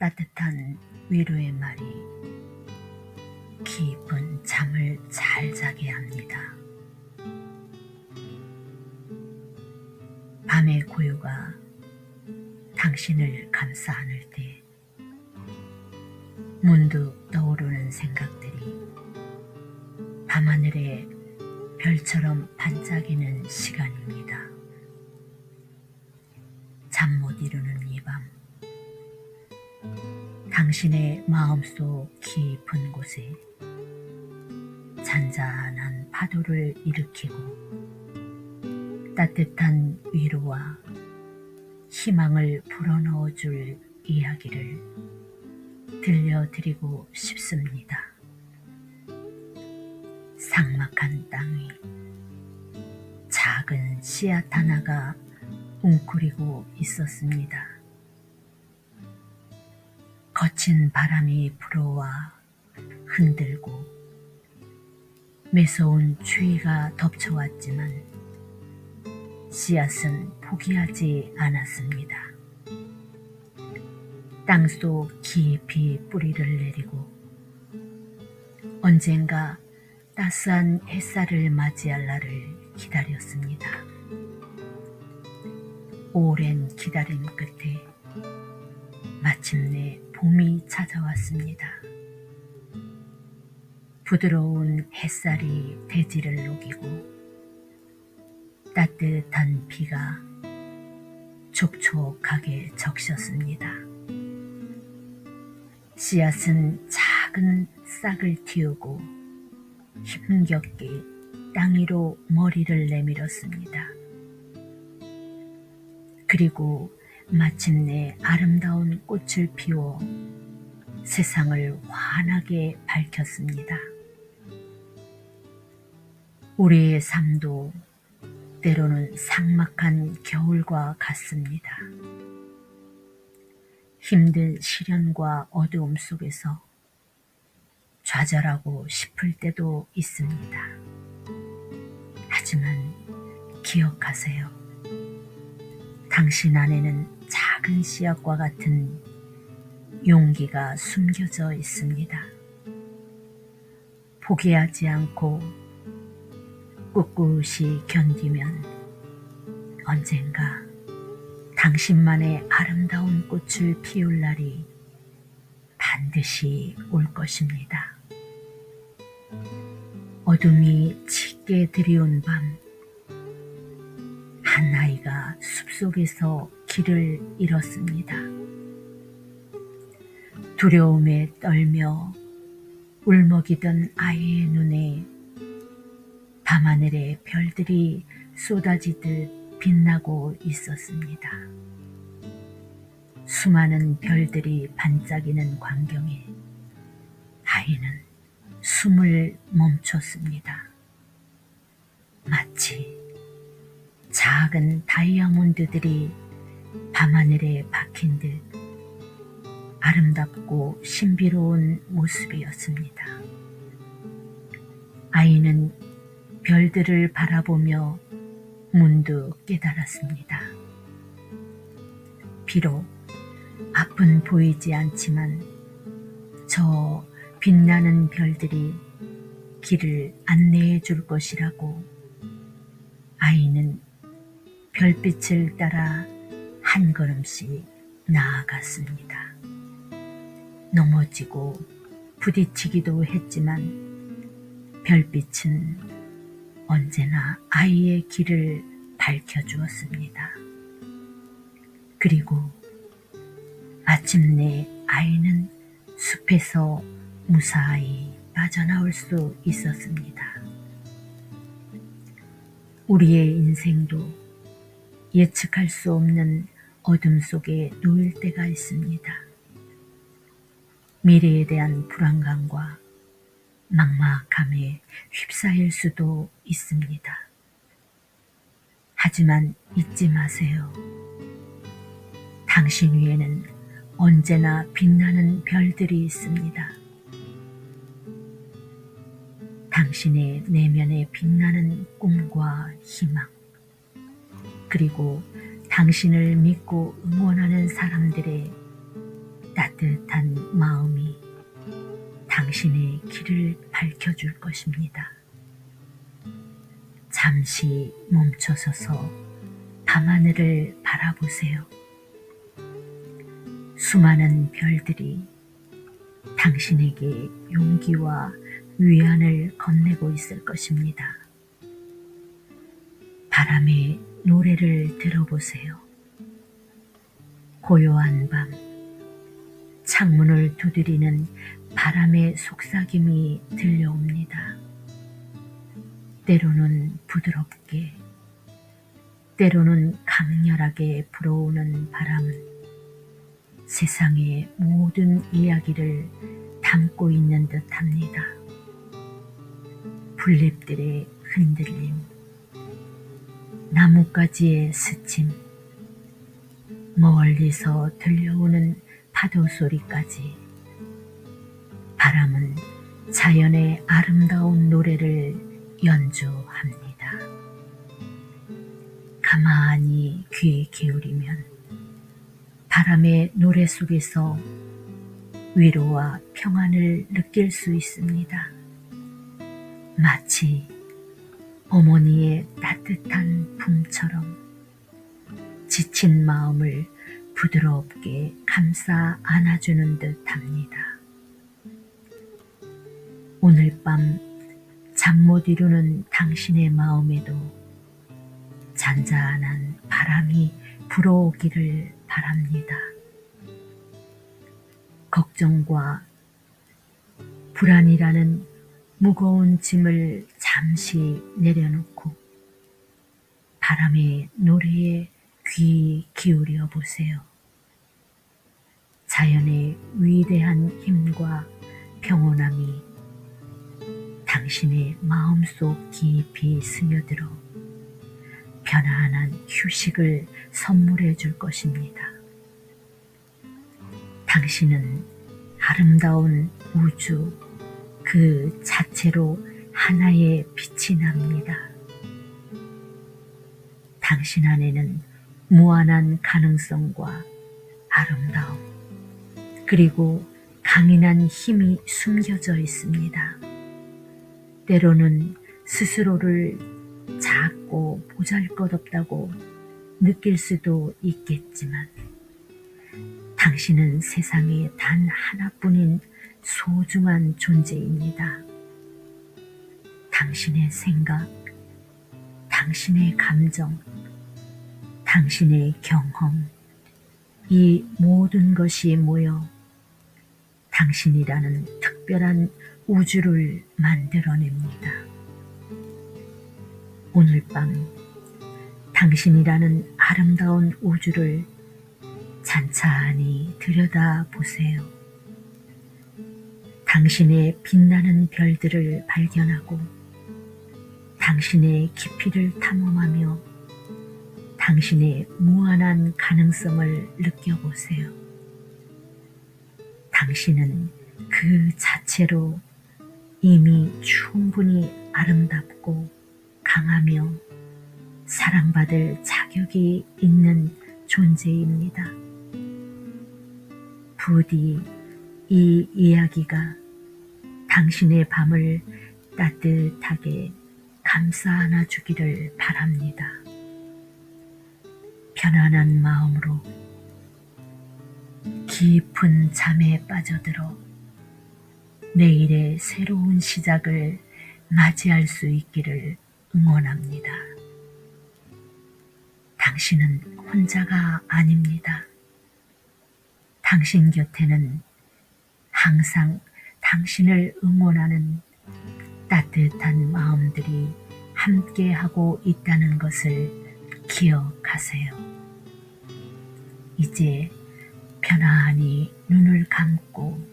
따뜻한 위로의 말이 깊은 잠을 잘 자게 합니다. 밤의 고요가 당신을 감싸 안을 때 문득 떠오르는 생각들이 밤하늘의 별처럼 반짝이는 시간입니다. 잠 못 이루는 이 밤, 당신의 마음속 깊은 곳에 잔잔한 파도를 일으키고 따뜻한 위로와 희망을 불어넣어 줄 이야기를 들려드리고 싶습니다. 삭막한 땅 위 작은 씨앗 하나가 웅크리고 있었습니다. 거친 바람이 불어와 흔들고 매서운 추위가 덮쳐왔지만 씨앗은 포기하지 않았습니다. 땅속 깊이 뿌리를 내리고 언젠가 따스한 햇살을 맞이할 날을 기다렸습니다. 오랜 기다림 끝에 마침내 봄이 찾아왔습니다. 부드러운 햇살이 대지를 녹이고 따뜻한 비가 촉촉하게 적셨습니다. 씨앗은 작은 싹을 틔우고 힘겹게 땅 위로 머리를 내밀었습니다. 그리고 마침내 아름다운 꽃을 피워 세상을 환하게 밝혔습니다. 우리의 삶도 때로는 삭막한 겨울과 같습니다. 힘든 시련과 어두움 속에서 좌절하고 싶을 때도 있습니다. 하지만 기억하세요. 당신 안에는 작은 씨앗과 같은 용기가 숨겨져 있습니다. 포기하지 않고 꿋꿋이 견디면 언젠가 당신만의 아름다운 꽃을 피울 날이 반드시 올 것입니다. 어둠이 짙게 들이온 밤, 한 아이가 숲속에서 길을 잃었습니다. 두려움에 떨며 울먹이던 아이의 눈에 밤하늘의 별들이 쏟아지듯 빛나고 있었습니다. 수많은 별들이 반짝이는 광경에 아이는 숨을 멈췄습니다. 마치 작은 다이아몬드들이 밤하늘에 박힌 듯 아름답고 신비로운 모습이었습니다. 아이는 별들을 바라보며 문득 깨달았습니다. 비록 앞은 보이지 않지만 저 빛나는 별들이 길을 안내해 줄 것이라고 아이는 별빛을 따라 한 걸음씩 나아갔습니다. 넘어지고 부딪히기도 했지만 별빛은 언제나 아이의 길을 밝혀주었습니다. 그리고 마침내 아이는 숲에서 무사히 빠져나올 수 있었습니다. 우리의 인생도 예측할 수 없는 어둠 속에 놓일 때가 있습니다. 미래에 대한 불안감과 막막함에 휩싸일 수도 있습니다. 하지만 잊지 마세요. 당신 위에는 언제나 빛나는 별들이 있습니다. 당신의 내면에 빛나는 꿈과 희망, 그리고 당신을 믿고 응원하는 사람들의 따뜻한 마음이 당신의 길을 밝혀줄 것입니다. 잠시 멈춰서서 밤하늘을 바라보세요. 수많은 별들이 당신에게 용기와 위안을 건네고 있을 것입니다. 바람의 노래를 들어보세요. 고요한 밤, 창문을 두드리는 바람의 속삭임이 들려옵니다. 때로는 부드럽게, 때로는 강렬하게 불어오는 바람은 세상의 모든 이야기를 담고 있는 듯합니다. 풀잎들의 흔들림, 나뭇가지의 스침, 멀리서 들려오는 파도 소리까지 바람은 자연의 아름다운 노래를 연주합니다. 가만히 귀 기울이면 바람의 노래 속에서 위로와 평안을 느낄 수 있습니다. 마치 어머니의 따뜻한 품처럼 지친 마음을 부드럽게 감싸 안아주는 듯합니다. 오늘 밤 잠 못 이루는 당신의 마음에도 잔잔한 바람이 불어오기를 바랍니다. 걱정과 불안이라는 무거운 짐을 잠시 내려놓고 바람의 노래에 귀 기울여 보세요. 자연의 위대한 힘과 평온함이 당신의 마음속 깊이 스며들어 편안한 휴식을 선물해 줄 것입니다. 당신은 아름다운 우주 그 자체로 하나의 빛이 납니다. 당신 안에는 무한한 가능성과 아름다움, 그리고 강인한 힘이 숨겨져 있습니다. 때로는 스스로를 작고 보잘것없다고 느낄 수도 있겠지만 당신은 세상에 단 하나뿐인 소중한 존재입니다. 당신의 생각, 당신의 감정, 당신의 경험, 이 모든 것이 모여 당신이라는 특별한 우주를 만들어냅니다. 오늘 밤 당신이라는 아름다운 우주를 찬찬히 들여다보세요. 당신의 빛나는 별들을 발견하고 당신의 깊이를 탐험하며 당신의 무한한 가능성을 느껴보세요. 당신은 그 자체로 이미 충분히 아름답고 강하며 사랑받을 자격이 있는 존재입니다. 부디 이 이야기가 당신의 밤을 따뜻하게 감싸 안아주기를 바랍니다. 편안한 마음으로 깊은 잠에 빠져들어 내일의 새로운 시작을 맞이할 수 있기를 응원합니다. 당신은 혼자가 아닙니다. 당신 곁에는 항상 당신을 응원하는 따뜻한 마음들이 함께하고 있다는 것을 기억하세요. 이제 편안히 눈을 감고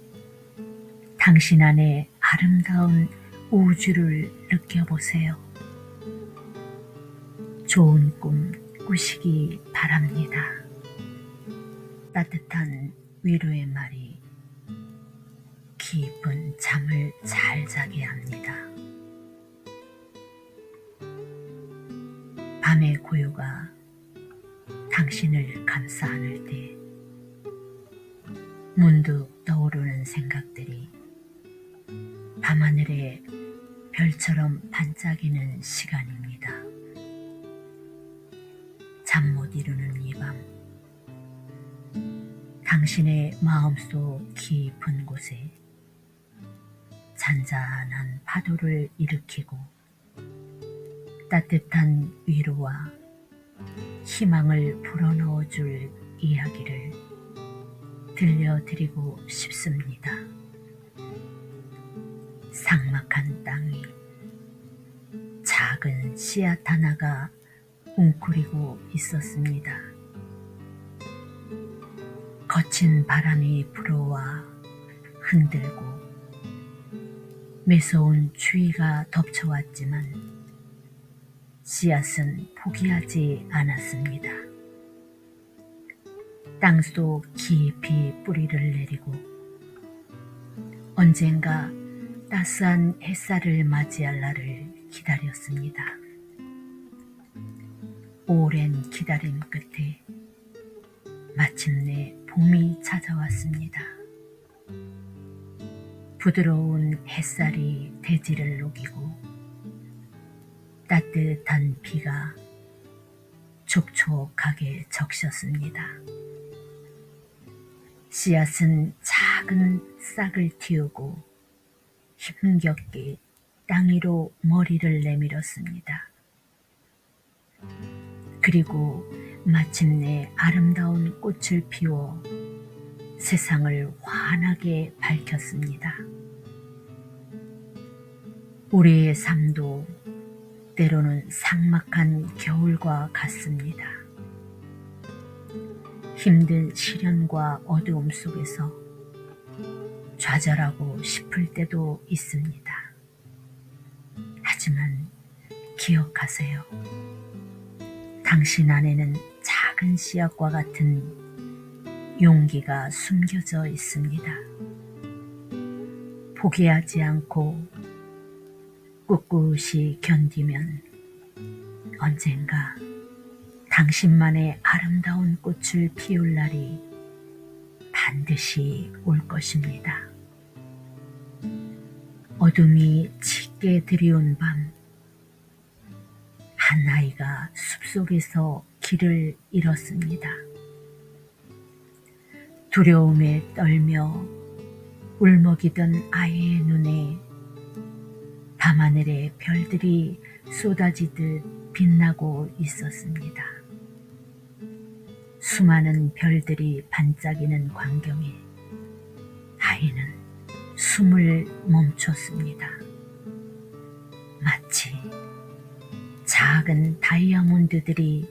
당신 안에 아름다운 우주를 느껴보세요. 좋은 꿈 꾸시기 바랍니다. 따뜻한 위로의 말이 깊은 잠을 잘 자게 합니다. 밤의 고요가 당신을 감싸 안을 때 문득 떠오르는 생각들이 밤하늘에 별처럼 반짝이는 시간입니다. 잠 못 이루는 이 밤, 당신의 마음속 깊은 곳에 잔잔한 파도를 일으키고 따뜻한 위로와 희망을 불어넣어 줄 이야기를 들려드리고 싶습니다. 삭막한 땅 위 작은 씨앗 하나가 웅크리고 있었습니다. 거친 바람이 불어와 흔들고 매서운 추위가 덮쳐왔지만 씨앗은 포기하지 않았습니다. 땅속 깊이 뿌리를 내리고 언젠가 따스한 햇살을 맞이할 날을 기다렸습니다. 오랜 기다림 끝에 마침내 봄이 찾아왔습니다. 부드러운 햇살이 대지를 녹이고 따뜻한 비가 촉촉하게 적셨습니다. 씨앗은 작은 싹을 틔우고 힘겹게 땅 위로 머리를 내밀었습니다. 그리고 마침내 아름다운 꽃을 피워 세상을 환하게 밝혔습니다. 우리의 삶도 때로는 삭막한 겨울과 같습니다. 힘든 시련과 어두움 속에서 좌절하고 싶을 때도 있습니다. 하지만 기억하세요. 당신 안에는 작은 씨앗과 같은 용기가 숨겨져 있습니다. 포기하지 않고 꿋꿋이 견디면 언젠가 당신만의 아름다운 꽃을 피울 날이 반드시 올 것입니다. 어둠이 짙게 들이온 밤, 한 아이가 숲속에서 길을 잃었습니다. 두려움에 떨며 울먹이던 아이의 눈에 밤하늘의 별들이 쏟아지듯 빛나고 있었습니다. 수많은 별들이 반짝이는 광경에 아이는 숨을 멈췄습니다. 마치 작은 다이아몬드들이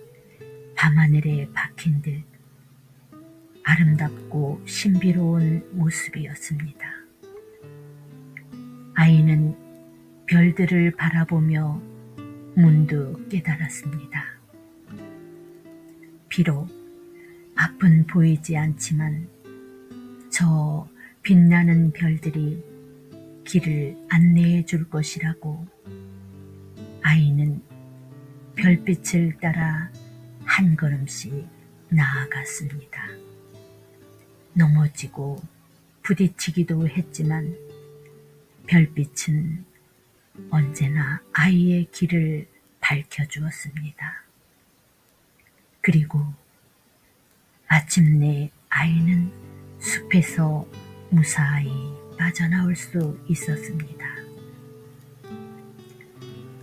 밤하늘에 박힌 듯 아름답고 신비로운 모습이었습니다. 아이는 별들을 바라보며 문득 깨달았습니다. 비록 앞은 보이지 않지만 저 빛나는 별들이 길을 안내해 줄 것이라고 아이는 별빛을 따라 한 걸음씩 나아갔습니다. 넘어지고 부딪히기도 했지만 별빛은 언제나 아이의 길을 밝혀주었습니다. 그리고 마침내 아이는 숲에서 무사히 빠져나올 수 있었습니다.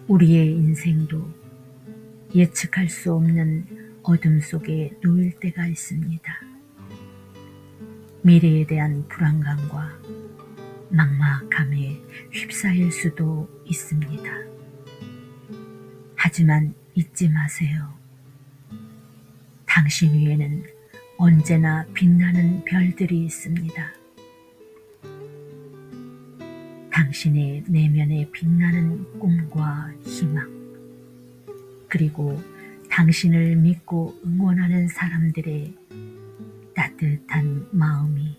우리의 인생도 예측할 수 없는 어둠 속에 놓일 때가 있습니다. 미래에 대한 불안감과 막막함에 휩싸일 수도 있습니다. 하지만 잊지 마세요. 당신 위에는 언제나 빛나는 별들이 있습니다. 당신의 내면에 빛나는 꿈과 희망, 그리고 당신을 믿고 응원하는 사람들의 따뜻한 마음이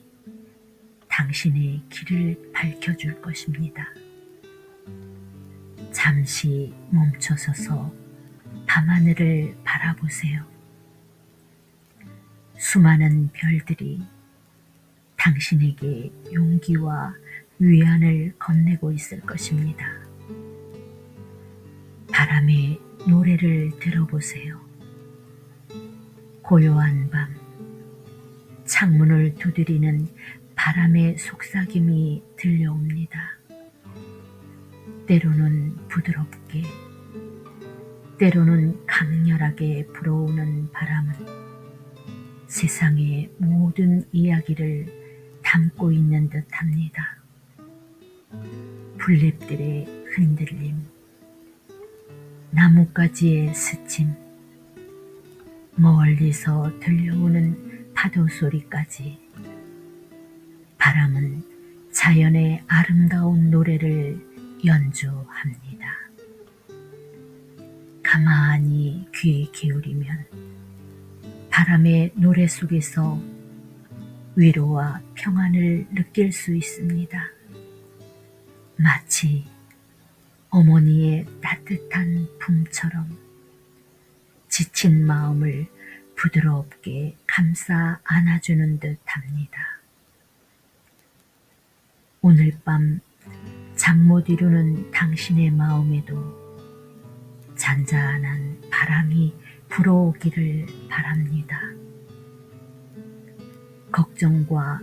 당신의 길을 밝혀줄 것입니다. 잠시 멈춰서서 밤하늘을 바라보세요. 수많은 별들이 당신에게 용기와 위안을 건네고 있을 것입니다. 바람의 노래를 들어보세요. 고요한 밤, 창문을 두드리는 바람의 속삭임이 들려옵니다. 때로는 부드럽게, 때로는 강렬하게 불어오는 바람은 세상의 모든 이야기를 담고 있는 듯합니다. 풀잎들의 흔들림, 나뭇가지의 스침, 멀리서 들려오는 파도 소리까지 바람은 자연의 아름다운 노래를 연주합니다. 가만히 귀 기울이면 바람의 노래 속에서 위로와 평안을 느낄 수 있습니다. 마치 어머니의 따뜻한 품처럼 지친 마음을 부드럽게 감싸 안아주는 듯합니다. 오늘 밤 잠 못 이루는 당신의 마음에도 잔잔한 바람이 불어오기를 바랍니다. 걱정과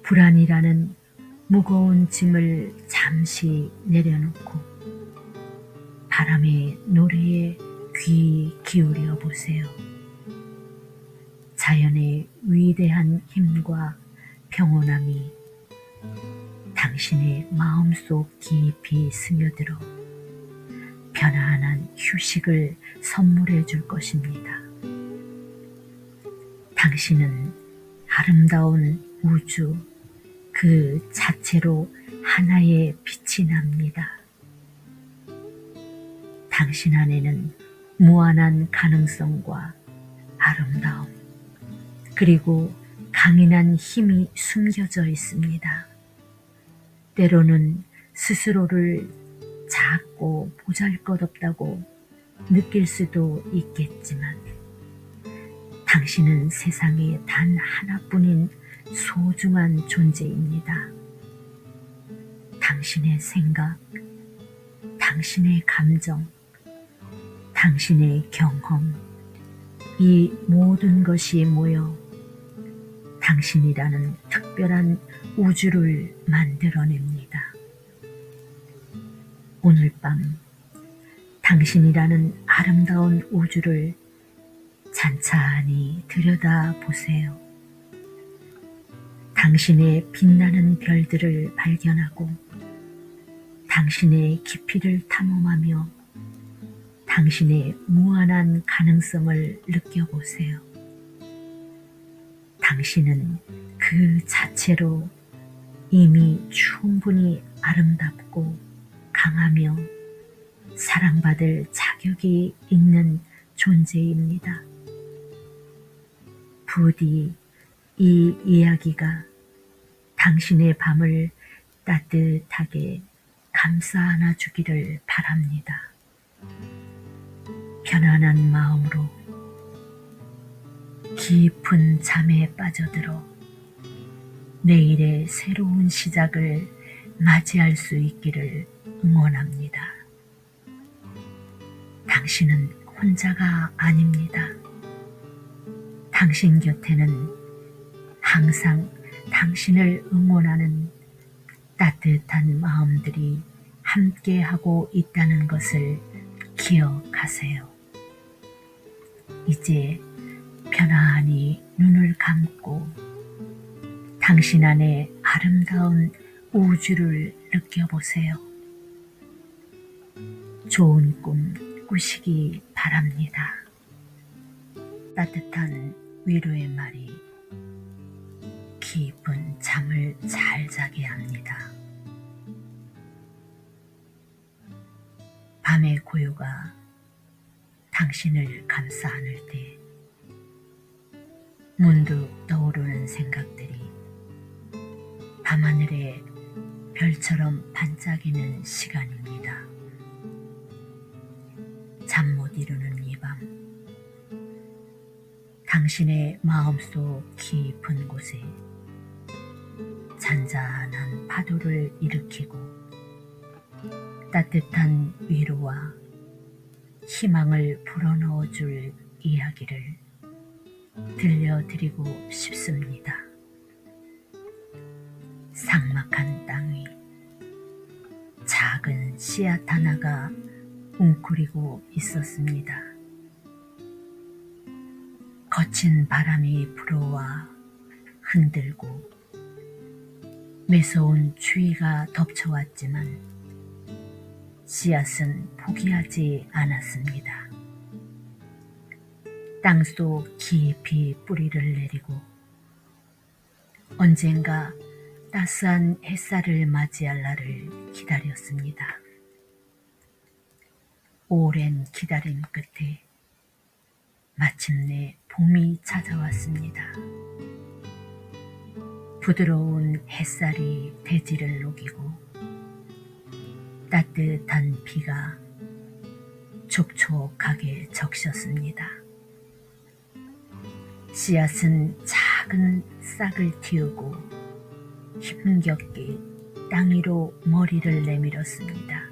불안이라는 무거운 짐을 잠시 내려놓고 바람의 노래에 귀 기울여 보세요. 자연의 위대한 힘과 평온함이 당신의 마음속 깊이 스며들어 편안한 휴식을 선물해 줄 것입니다. 당신은 아름다운 우주 그 자체로 하나의 빛이 납니다. 당신 안에는 무한한 가능성과 아름다움, 그리고 강인한 힘이 숨겨져 있습니다. 때로는 스스로를 작고 보잘것없다고 느낄 수도 있겠지만 당신은 세상에 단 하나뿐인 소중한 존재입니다. 당신의 생각, 당신의 감정, 당신의 경험, 이 모든 것이 모여 당신이라는 특별한 우주를 만들어냅니다. 오늘 밤 당신이라는 아름다운 우주를 찬찬히 들여다보세요. 당신의 빛나는 별들을 발견하고 당신의 깊이를 탐험하며 당신의 무한한 가능성을 느껴보세요. 당신은 그 자체로 이미 충분히 아름답고 강하며 사랑받을 자격이 있는 존재입니다. 부디 이 이야기가 당신의 밤을 따뜻하게 감싸 안아주기를 바랍니다. 편안한 마음으로 깊은 잠에 빠져들어 내일의 새로운 시작을 맞이할 수 있기를 응원합니다. 당신은 혼자가 아닙니다. 당신 곁에는 항상 당신을 응원하는 따뜻한 마음들이 함께하고 있다는 것을 기억하세요. 이제 편안히 눈을 감고 당신 안에 아름다운 우주를 느껴보세요. 좋은 꿈 꾸시기 바랍니다. 따뜻한 위로의 말이 깊은 잠을 잘 자게 합니다. 밤의 고요가 당신을 감싸 안을 때 문득 떠오르는 생각들이 밤하늘의 별처럼 반짝이는 시간입니다. 잠 못 이루는 이 밤, 당신의 마음속 깊은 곳에 잔잔한 파도를 일으키고 따뜻한 위로와 희망을 불어넣어 줄 이야기를 들려드리고 싶습니다. 삭막한 땅 위 작은 씨앗 하나가 웅크리고 있었습니다. 거친 바람이 불어와 흔들고 매서운 추위가 덮쳐왔지만 씨앗은 포기하지 않았습니다. 땅속 깊이 뿌리를 내리고 언젠가 따스한 햇살을 맞이할 날을 기다렸습니다. 오랜 기다림 끝에 마침내 봄이 찾아왔습니다. 부드러운 햇살이 대지를 녹이고 따뜻한 비가 촉촉하게 적셨습니다. 씨앗은 작은 싹을 틔우고 힘겹게 땅 위로 머리를 내밀었습니다.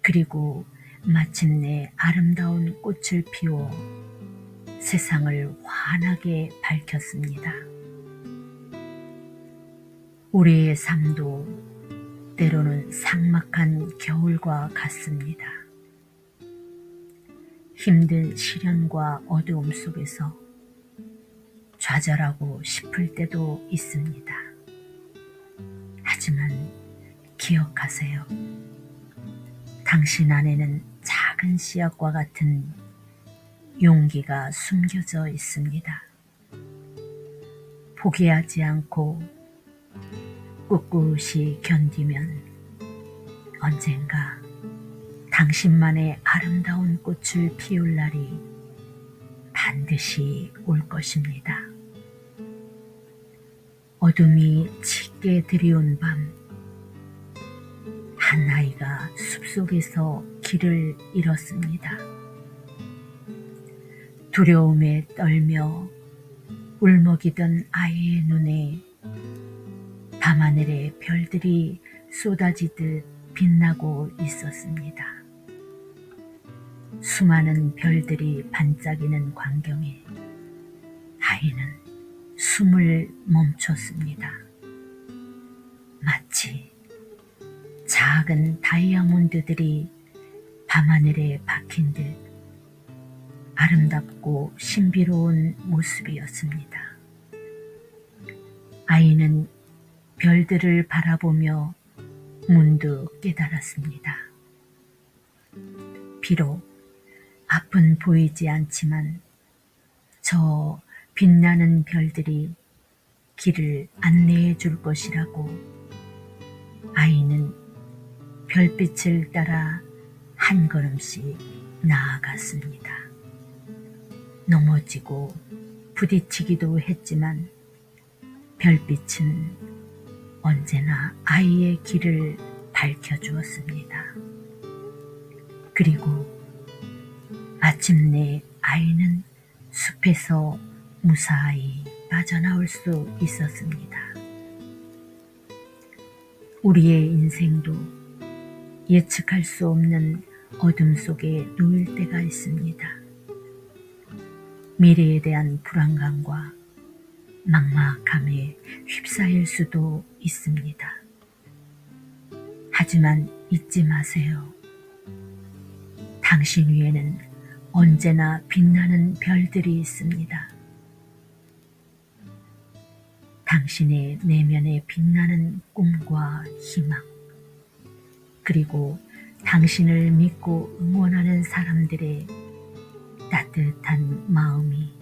그리고 마침내 아름다운 꽃을 피워 세상을 환하게 밝혔습니다. 우리의 삶도 때로는 삭막한 겨울과 같습니다. 힘든 시련과 어두움 속에서 좌절하고 싶을 때도 있습니다. 하지만 기억하세요. 당신 안에는 작은 씨앗과 같은 용기가 숨겨져 있습니다. 포기하지 않고 꿋꿋이 견디면 언젠가 당신만의 아름다운 꽃을 피울 날이 반드시 올 것입니다. 어둠이 짙게 들이온 밤, 한 아이가 숲속에서 길을 잃었습니다. 두려움에 떨며 울먹이던 아이의 눈에 밤하늘의 별들이 쏟아지듯 빛나고 있었습니다. 수많은 별들이 반짝이는 광경에 아이는 숨을 멈췄습니다. 마치 작은 다이아몬드들이 밤하늘에 박힌 듯 아름답고 신비로운 모습이었습니다. 아이는 별들을 바라보며 문득 깨달았습니다. 비록 앞은 보이지 않지만 저 빛나는 별들이 길을 안내해 줄 것이라고 아이는 별빛을 따라 한 걸음씩 나아갔습니다. 넘어지고 부딪히기도 했지만 별빛은 언제나 아이의 길을 밝혀주었습니다. 그리고 마침내 아이는 숲에서 무사히 빠져나올 수 있었습니다. 우리의 인생도 예측할 수 없는 어둠 속에 놓일 때가 있습니다. 미래에 대한 불안감과 막막함에 휩싸일 수도 있습니다. 하지만 잊지 마세요. 당신 위에는 언제나 빛나는 별들이 있습니다. 당신의 내면에 빛나는 꿈과 희망, 그리고 당신을 믿고 응원하는 사람들의 따뜻한 마음이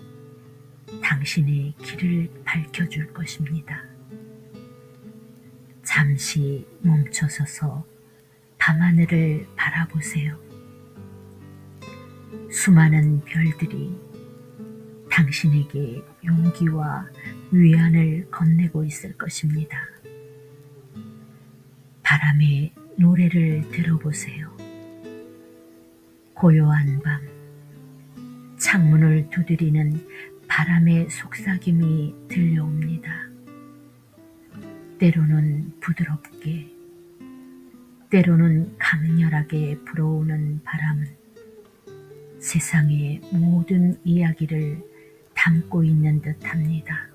당신의 길을 밝혀줄 것입니다. 잠시 멈춰서서 밤하늘을 바라보세요. 수많은 별들이 당신에게 용기와 위안을 건네고 있을 것입니다. 바람의 노래를 들어보세요. 고요한 밤, 창문을 두드리는 바람의 속삭임이 들려옵니다. 때로는 부드럽게, 때로는 강렬하게 불어오는 바람은 세상의 모든 이야기를 담고 있는 듯합니다.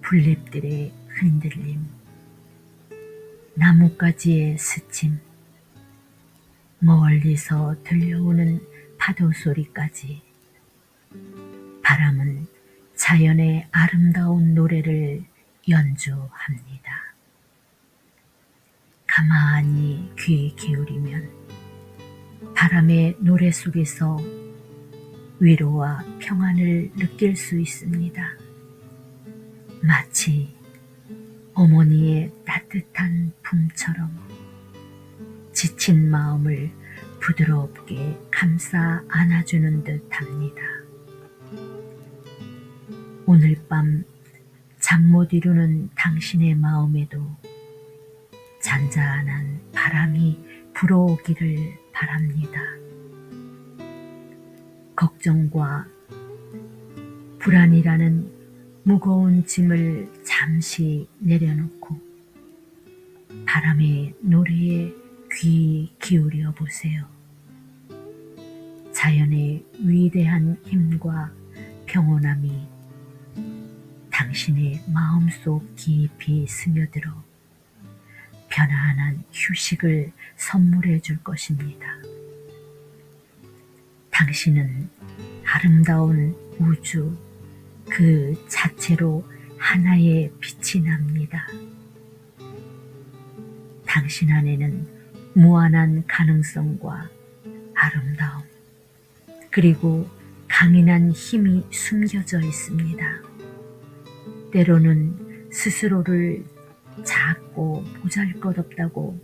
풀잎들의 흔들림, 나뭇가지의 스침, 멀리서 들려오는 파도 소리까지 바람은 자연의 아름다운 노래를 연주합니다. 가만히 귀 기울이면 바람의 노래 속에서 위로와 평안을 느낄 수 있습니다. 마치 어머니의 따뜻한 품처럼 지친 마음을 부드럽게 감싸 안아주는 듯합니다. 오늘 밤 잠 못 이루는 당신의 마음에도 잔잔한 바람이 불어오기를 바랍니다. 걱정과 불안이라는 무거운 짐을 잠시 내려놓고 바람의 노래에 귀 기울여 보세요. 자연의 위대한 힘과 평온함이 당신의 마음속 깊이 스며들어 편안한 휴식을 선물해 줄 것입니다. 당신은 아름다운 우주 그 자체로 하나의 빛이 납니다. 당신 안에는 무한한 가능성과 아름다움, 그리고 강인한 힘이 숨겨져 있습니다. 때로는 스스로를 작고 보잘것없다고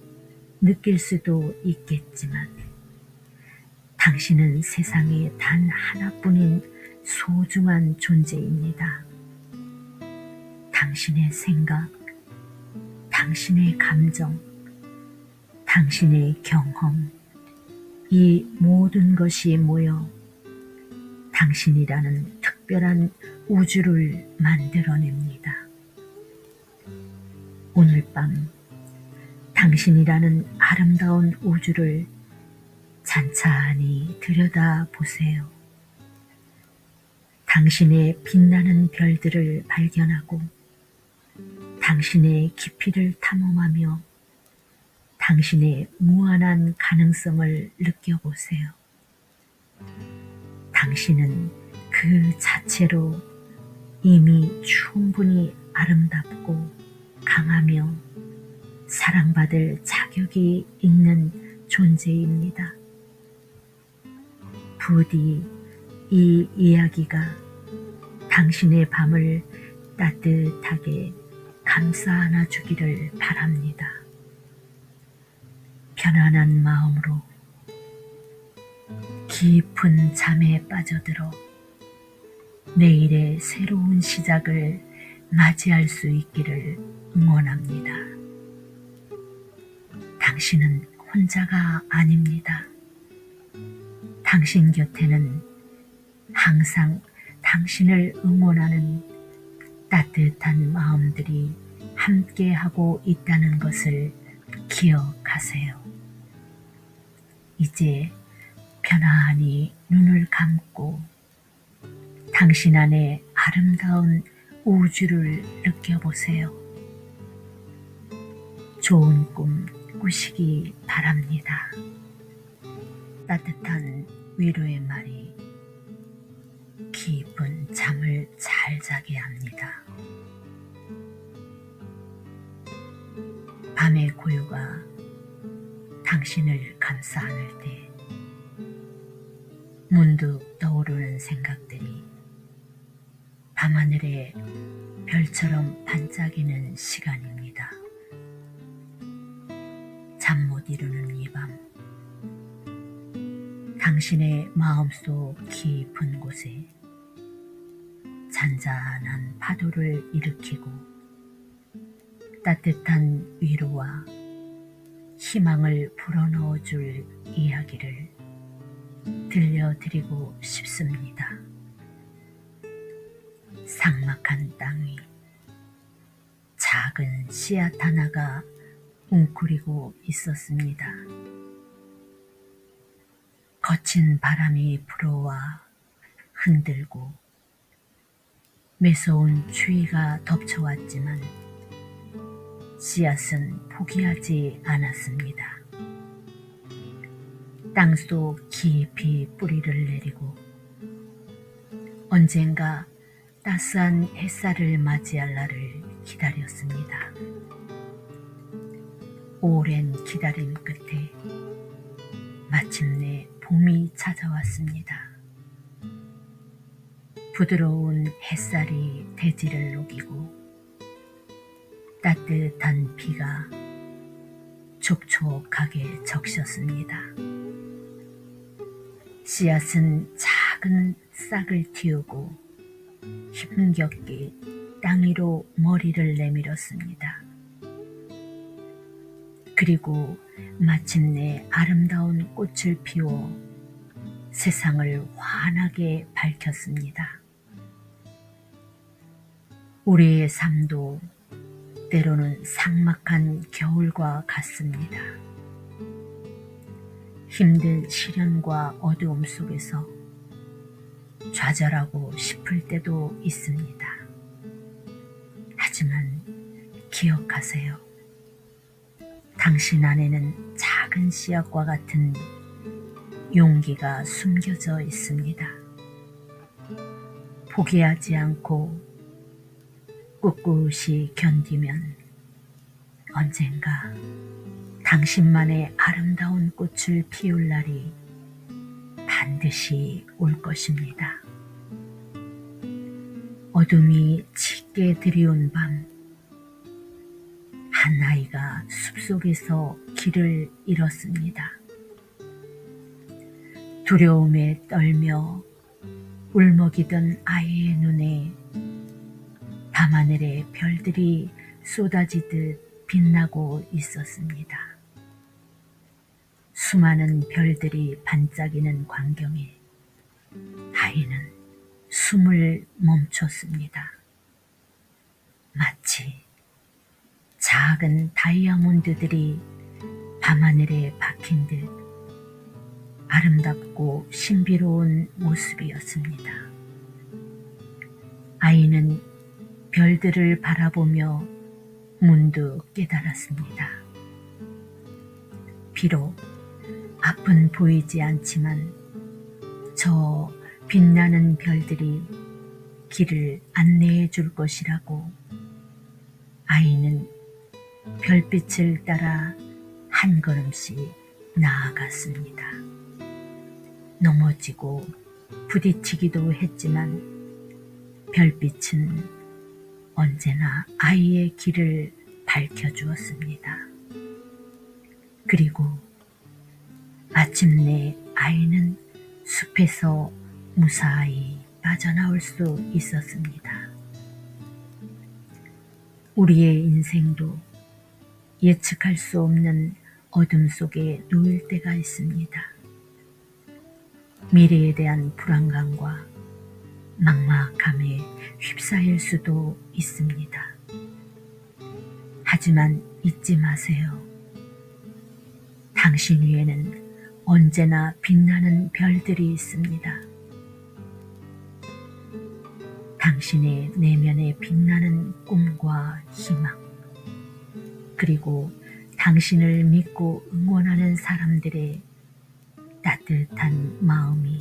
느낄 수도 있겠지만 당신은 세상에 단 하나뿐인 소중한 존재입니다. 당신의 생각, 당신의 감정, 당신의 경험, 이 모든 것이 모여 당신이라는 특별한 우주를 만들어냅니다. 오늘 밤 당신이라는 아름다운 우주를 찬찬히 들여다보세요. 당신의 빛나는 별들을 발견하고 당신의 깊이를 탐험하며 당신의 무한한 가능성을 느껴보세요. 당신은 그 자체로 이미 충분히 아름답고 강하며 사랑받을 자격이 있는 존재입니다. 부디 이 이야기가 당신의 밤을 따뜻하게 감싸 안아주기를 바랍니다. 편안한 마음으로 깊은 잠에 빠져들어 내일의 새로운 시작을 맞이할 수 있기를 응원합니다. 당신은 혼자가 아닙니다. 당신 곁에는 항상 당신을 응원하는 따뜻한 마음들이 함께하고 있다는 것을 기억하세요. 이제 편안히 눈을 감고 당신 안에 아름다운 우주를 느껴보세요. 좋은 꿈 꾸시기 바랍니다. 따뜻한 위로의 말이 깊은 잠을 잘 자게 합니다. 밤의 고요가 당신을 감싸 안을 때 문득 떠오르는 생각들이 밤하늘의 별처럼 반짝이는 시간입니다. 잠 못 이루는 이 밤, 당신의 마음속 깊은 곳에 잔잔한 파도를 일으키고 따뜻한 위로와 희망을 불어넣어 줄 이야기를 들려드리고 싶습니다. 삭막한 땅 위 작은 씨앗 하나가 웅크리고 있었습니다. 거친 바람이 불어와 흔들고 매서운 추위가 덮쳐왔지만 씨앗은 포기하지 않았습니다. 땅속 깊이 뿌리를 내리고 언젠가 따스한 햇살을 맞이할 날을 기다렸습니다. 오랜 기다림 끝에 마침내 봄이 찾아왔습니다. 부드러운 햇살이 대지를 녹이고 따뜻한 비가 촉촉하게 적셨습니다. 씨앗은 작은 싹을 틔우고 힘겹게 땅 위로 머리를 내밀었습니다. 그리고 마침내 아름다운 꽃을 피워 세상을 환하게 밝혔습니다. 우리의 삶도 때로는 삭막한 겨울과 같습니다. 힘든 시련과 어두움 속에서 좌절하고 싶을 때도 있습니다. 하지만 기억하세요. 당신 안에는 작은 씨앗과 같은 용기가 숨겨져 있습니다. 포기하지 않고 꿋꿋이 견디면 언젠가 당신만의 아름다운 꽃을 피울 날이 반드시 올 것입니다. 어둠이 짙게 들이온 밤, 한 아이가 숲속에서 길을 잃었습니다. 두려움에 떨며 울먹이던 아이의 눈에 밤하늘의 별들이 쏟아지듯 빛나고 있었습니다. 수많은 별들이 반짝이는 광경에 아이는 숨을 멈췄습니다. 마치 작은 다이아몬드들이 밤하늘에 박힌 듯 아름답고 신비로운 모습이었습니다. 아이는 별들을 바라보며 문득 깨달았습니다. 비록 앞은 보이지 않지만 저 빛나는 별들이 길을 안내해 줄 것이라고 아이는 별빛을 따라 한 걸음씩 나아갔습니다. 넘어지고 부딪히기도 했지만 별빛은 언제나 아이의 길을 밝혀주었습니다. 그리고 마침내 아이는 숲에서 무사히 빠져나올 수 있었습니다. 우리의 인생도 예측할 수 없는 어둠 속에 놓일 때가 있습니다. 미래에 대한 불안감과 막막함에 휩싸일 수도 있습니다. 하지만 잊지 마세요. 당신 위에는 언제나 빛나는 별들이 있습니다. 당신의 내면에 빛나는 꿈과 희망, 그리고 당신을 믿고 응원하는 사람들의 따뜻한 마음이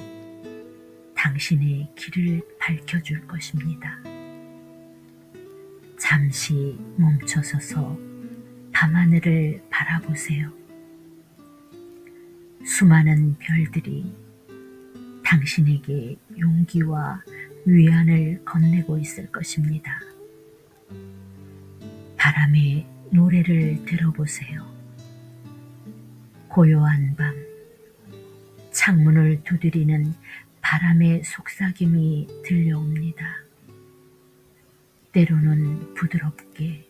당신의 길을 밝혀줄 것입니다. 잠시 멈춰서서 밤하늘을 바라보세요. 수많은 별들이 당신에게 용기와 위안을 건네고 있을 것입니다. 바람의 노래를 들어보세요. 고요한 밤, 창문을 두드리는 바람의 속삭임이 들려옵니다. 때로는 부드럽게,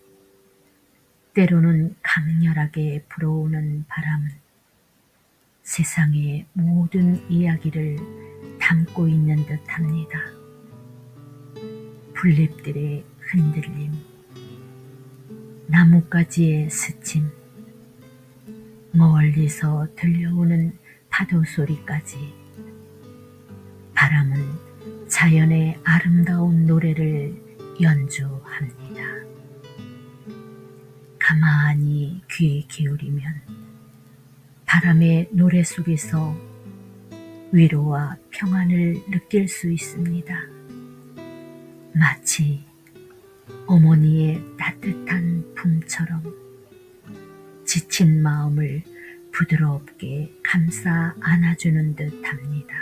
때로는 강렬하게 불어오는 바람은 세상의 모든 이야기를 담고 있는 듯합니다. 풀잎들의 흔들림, 나뭇가지의 스침, 멀리서 들려오는 파도 소리까지 바람은 자연의 아름다운 노래를 연주합니다. 가만히 귀 기울이면 바람의 노래 속에서 위로와 평안을 느낄 수 있습니다. 마치 어머니의 따뜻한 품처럼 지친 마음을 부드럽게 감싸 안아주는 듯 합니다.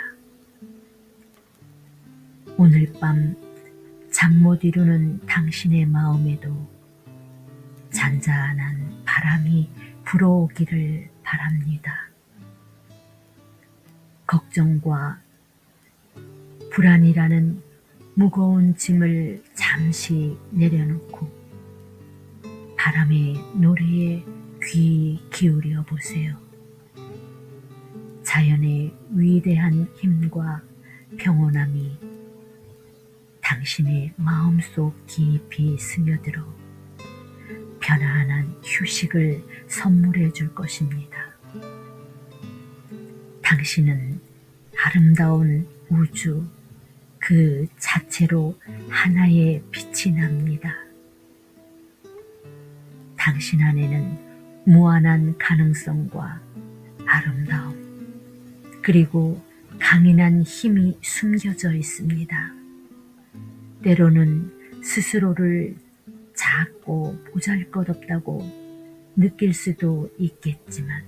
오늘 밤 잠 못 이루는 당신의 마음에도 잔잔한 바람이 불어오기를 바랍니다. 걱정과 불안이라는 무거운 짐을 잠시 내려놓고 바람의 노래에 귀 기울여 보세요. 자연의 위대한 힘과 평온함이 당신의 마음속 깊이 스며들어 편안한 휴식을 선물해 줄 것입니다. 당신은 아름다운 우주 그 자체로 하나의 빛이 납니다. 당신 안에는 무한한 가능성과 아름다움, 그리고 강인한 힘이 숨겨져 있습니다. 때로는 스스로를 작고 보잘것없다고 느낄 수도 있겠지만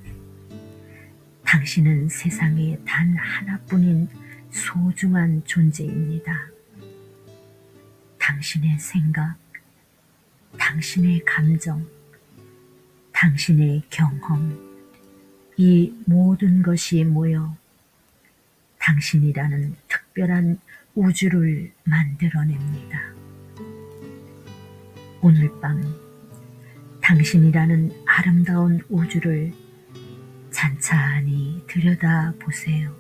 당신은 세상에 단 하나뿐인 소중한 존재입니다. 당신의 생각, 당신의 감정, 당신의 경험, 이 모든 것이 모여 당신이라는 특별한 우주를 만들어냅니다. 오늘 밤 당신이라는 아름다운 우주를 찬찬히 들여다보세요.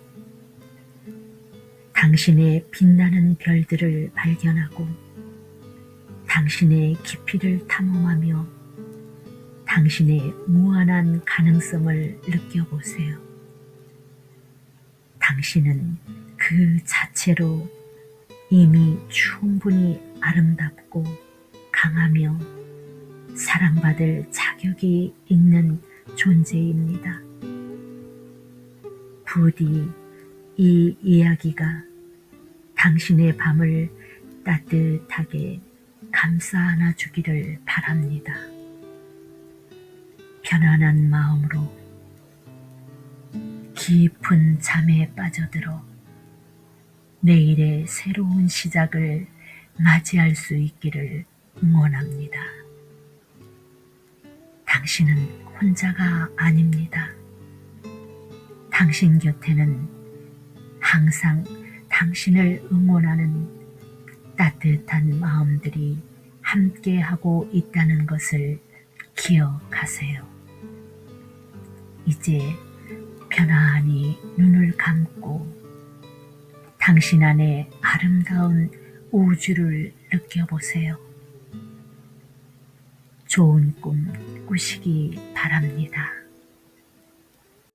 당신의 빛나는 별들을 발견하고 당신의 깊이를 탐험하며 당신의 무한한 가능성을 느껴보세요. 당신은 그 자체로 이미 충분히 아름답고 강하며 사랑받을 자격이 있는 존재입니다. 부디 이 이야기가 당신의 밤을 따뜻하게 감싸 안아 주기를 바랍니다. 편안한 마음으로 깊은 잠에 빠져들어 내일의 새로운 시작을 맞이할 수 있기를 응원합니다. 당신은 혼자가 아닙니다. 당신 곁에는 항상 당신을 응원하는 따뜻한 마음들이 함께하고 있다는 것을 기억하세요. 이제 편안히 눈을 감고 당신 안에 아름다운 우주를 느껴보세요. 좋은 꿈 꾸시기 바랍니다.